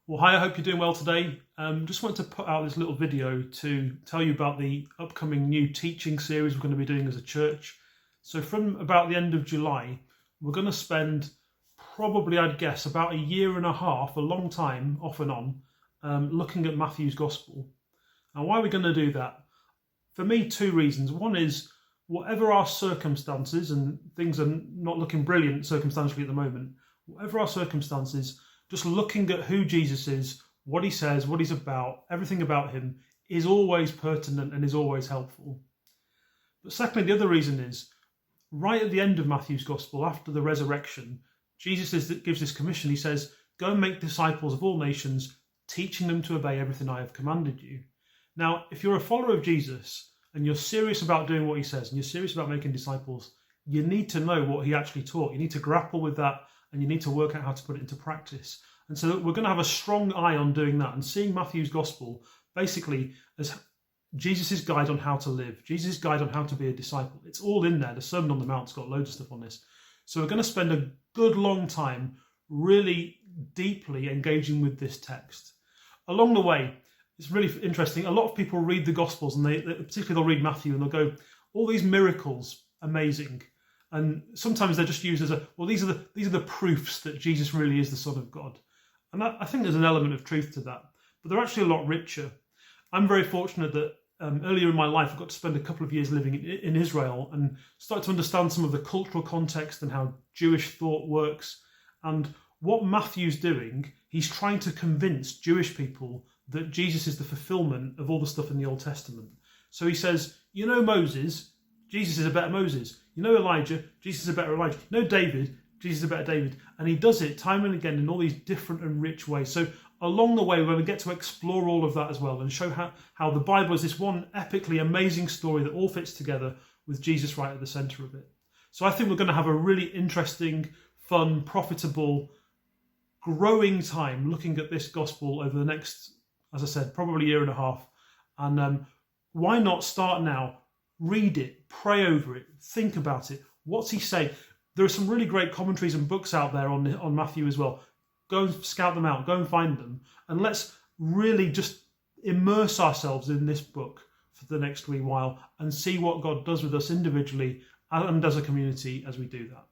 Well, hi, I hope you're doing well today. Just wanted to put out this little video to tell you about the upcoming new teaching series we're going to be doing as a church. So from about the end of July, we're going to spend probably, I'd guess, about a year and a half, a long time off and on, looking at Matthew's Gospel. And why are we going to do that? For me, two reasons. One is, whatever our circumstances, and things are not looking brilliant circumstantially at the moment, whatever our circumstances, just looking at who Jesus is, what he says, what he's about, everything about him is always pertinent and is always helpful. But secondly, the other reason is, right at the end of Matthew's Gospel, after the resurrection, Jesus gives this commission. He says, go and make disciples of all nations, teaching them to obey everything I have commanded you. Now, if you're a follower of Jesus and you're serious about doing what he says and you're serious about making disciples, you need to know what he actually taught. You need to grapple with that and you need to work out how to put it into practice. And so we're going to have a strong eye on doing that and seeing Matthew's Gospel basically as Jesus' guide on how to live, Jesus' guide on how to be a disciple. It's all in there. The Sermon on the Mount's got loads of stuff on this. So we're going to spend a good long time really deeply engaging with this text. Along the way, it's really interesting. A lot of people read the Gospels and particularly they'll read Matthew and they'll go, all these miracles, amazing. And sometimes they're just used as these are the proofs that Jesus really is the Son of God. And I think there's an element of truth to that, but they're actually a lot richer. I'm very fortunate that earlier in my life, I got to spend a couple of years living in Israel and start to understand some of the cultural context and how Jewish thought works. And what Matthew's doing, he's trying to convince Jewish people that Jesus is the fulfillment of all the stuff in the Old Testament. So he says, you know Moses, Jesus is a better Moses. You know Elijah, Jesus is a better Elijah. You know David, Jesus is a better David. And he does it time and again in all these different and rich ways. So along the way, we're going to get to explore all of that as well and show how the Bible is this one epically amazing story that all fits together with Jesus right at the centre of it. So I think we're going to have a really interesting, fun, profitable, growing time looking at this gospel over the next, as I said, probably a year and a half. And why not start now? Read it, pray over it, think about it. What's he saying? There are some really great commentaries and books out there on Matthew as well. Go and scout them out, go and find them. And let's really just immerse ourselves in this book for the next wee while and see what God does with us individually and as a community as we do that.